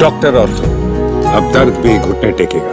Doctor ortho, अब दर्द भी घुटने टेकेगा।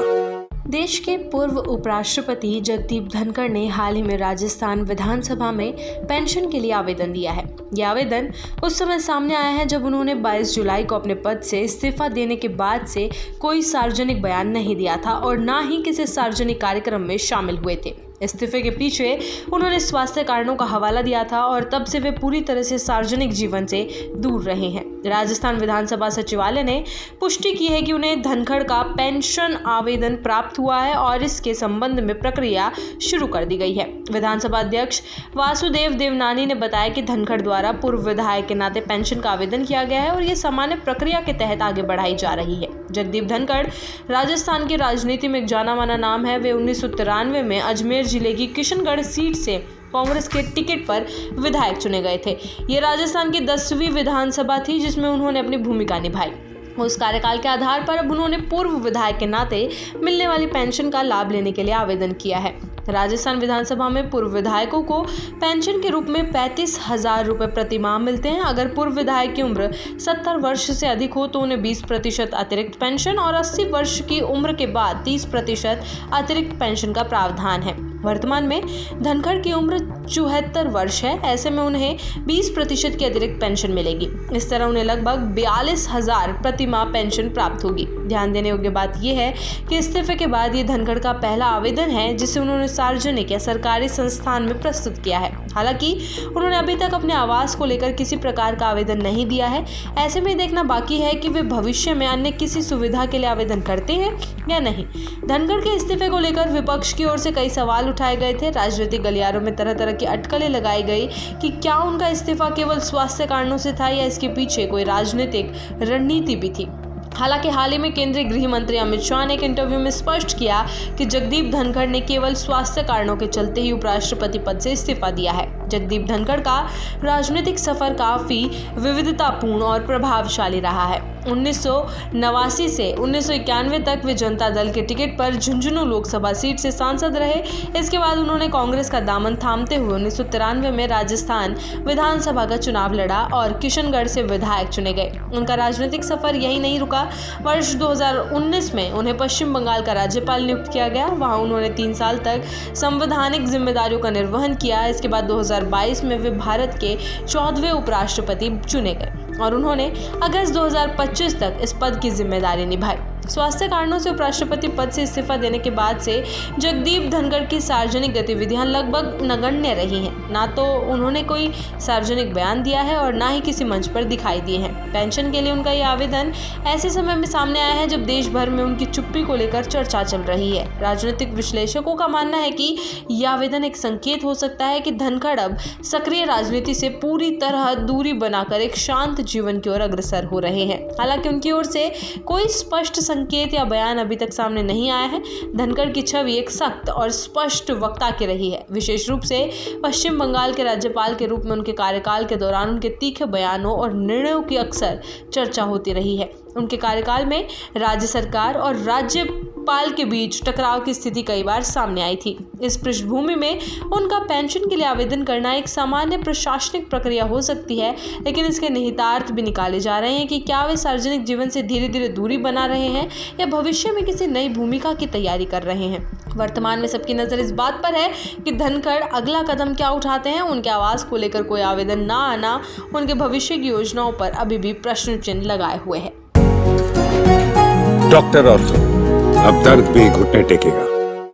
देश के पूर्व उपराष्ट्रपति जगदीप धनखड़ ने हाल ही में राजस्थान विधानसभा में पेंशन के लिए आवेदन दिया है। यह आवेदन उस समय सामने आया है जब उन्होंने 22 जुलाई को अपने पद से इस्तीफा देने के बाद से कोई सार्वजनिक बयान नहीं दिया था और न ही किसी सार्वजनिक कार्यक्रम में शामिल हुए थे। इस्तीफे के पीछे उन्होंने स्वास्थ्य कारणों का हवाला दिया था और तब से वे पूरी तरह से सार्वजनिक जीवन से दूर रहे हैं। राजस्थान विधानसभा सचिवालय ने पुष्टि की है कि उन्हें धनखड़ का पेंशन आवेदन प्राप्त हुआ है और इसके संबंध में प्रक्रिया शुरू कर दी गई है। विधानसभा अध्यक्ष वासुदेव देवनानी ने बताया कि धनखड़ द्वारा पूर्व विधायक के नाते पेंशन का आवेदन किया गया है और ये सामान्य प्रक्रिया के तहत आगे बढ़ाई जा रही है। जगदीप धनखड़ राजस्थान की राजनीति में एक जाना माना नाम है। वे 1993 में अजमेर जिले की किशनगढ़ सीट से कांग्रेस के टिकट पर विधायक चुने गए थे। ये राजस्थान की 10वीं विधानसभा थी जिसमें उन्होंने अपनी भूमिका निभाई। उस कार्यकाल के आधार पर अब उन्होंने पूर्व विधायक के नाते मिलने वाली पेंशन का लाभ लेने के लिए आवेदन किया है। राजस्थान विधानसभा में पूर्व विधायकों को पेंशन के रूप में 35,000 रुपये प्रति माह मिलते हैं। अगर पूर्व विधायक की उम्र 70 वर्ष से अधिक हो तो उन्हें 20% अतिरिक्त पेंशन और 80 वर्ष की उम्र के बाद 30% अतिरिक्त पेंशन का प्रावधान है। वर्तमान में धनखड़ की उम्र 74 वर्ष है। ऐसे में उन्हें 20% की अतिरिक्त पेंशन मिलेगी। इस तरह उन्हें लगभग 42,000 प्रति माह पेंशन प्राप्त होगी। ध्यान देने योग्य बात यह है कि इस्तीफे के बाद ये धनखड़ का पहला आवेदन है जिसे उन्होंने सार्वजनिक या सरकारी संस्थान में प्रस्तुत किया है। हालांकि उन्होंने अभी तक अपने आवास को लेकर किसी प्रकार का आवेदन नहीं दिया है। ऐसे में देखना बाकी है कि वे भविष्य में अन्य किसी सुविधा के लिए आवेदन करते हैं या नहीं। धनखड़ के इस्तीफे को लेकर विपक्ष की ओर से कई सवाल उठाए गए थे। राजनीतिक गलियारों में तरह तरह की अटकलें लगाई गई कि क्या उनका इस्तीफा केवल स्वास्थ्य कारणों से था या इसके पीछे कोई राजनीतिक रणनीति भी थी। हालांकि हाल ही में केंद्रीय गृह मंत्री अमित शाह ने एक इंटरव्यू में स्पष्ट किया कि जगदीप धनखड़ ने केवल स्वास्थ्य कारणों के चलते ही उपराष्ट्रपति पद से इस्तीफा दिया है। जगदीप धनखड़ का राजनीतिक सफर काफी विविधतापूर्ण और प्रभावशाली रहा है। 1989 से 1991 तक वे जनता दल के टिकट पर झुंझुनू लोकसभा सीट से सांसद रहे। इसके बाद उन्होंने कांग्रेस का दामन थामते हुए 1993 में राजस्थान विधानसभा का चुनाव लड़ा और किशनगढ़ से विधायक चुने गए। उनका राजनीतिक सफर यही नहीं रुका। वर्ष 2019 में उन्हें पश्चिम बंगाल का राज्यपाल नियुक्त किया गया। वहां उन्होंने 3 साल तक संवैधानिक जिम्मेदारियों का निर्वहन किया। इसके बाद 2022 में वे भारत के 14वें उपराष्ट्रपति चुने गए और उन्होंने अगस्त 2025 तक इस पद की जिम्मेदारी निभाई। स्वास्थ्य कारणों से उपराष्ट्रपति पद से इस्तीफा देने के बाद से जगदीप धनखड़ की सार्वजनिक गतिविधियां लगभग नगण्य रही हैं। ना तो उन्होंने कोई सार्वजनिक बयान दिया है और ना ही किसी मंच पर दिखाई दिए हैं। पेंशन के लिए उनका ये आवेदन ऐसे समय में सामने आया है जब देश भर में उनकी चुप्पी को लेकर चर्चा चल रही है। राजनीतिक विश्लेषकों का मानना है कि यह आवेदन एक संकेत हो सकता है कि धनखड़ अब सक्रिय राजनीति से पूरी तरह दूरी बनाकर एक शांत जीवन की ओर अग्रसर हो रहे हैं। हालांकि उनकी ओर से कोई स्पष्ट संकेत या बयान अभी तक सामने नहीं आया है। धनखड़ की छवि एक सख्त और स्पष्ट वक्ता की रही है। विशेष रूप से पश्चिम बंगाल के राज्यपाल के रूप में उनके कार्यकाल के दौरान उनके तीखे बयानों और निर्णयों की अक्सर चर्चा होती रही है। उनके कार्यकाल में राज्य सरकार और राज्यपाल के बीच टकराव की स्थिति कई बार सामने आई थी। इस पृष्ठभूमि में उनका पेंशन के लिए आवेदन करना एक सामान्य प्रशासनिक प्रक्रिया हो सकती है, लेकिन इसके निहितार्थ भी निकाले जा रहे हैं कि क्या वे सार्वजनिक जीवन से धीरे धीरे दूरी बना रहे हैं या भविष्य में किसी नई भूमिका की तैयारी कर रहे हैं। वर्तमान में सबकी नजर इस बात पर है कि धनखड़ अगला कदम क्या उठाते हैं। उनके आवास को लेकर कोई आवेदन ना आना उनके भविष्य की योजनाओं पर अभी भी प्रश्न चिन्ह लगाए हुए है। डॉक्टर ऑर्थो, अब दर्द भी घुटने टेकेगा।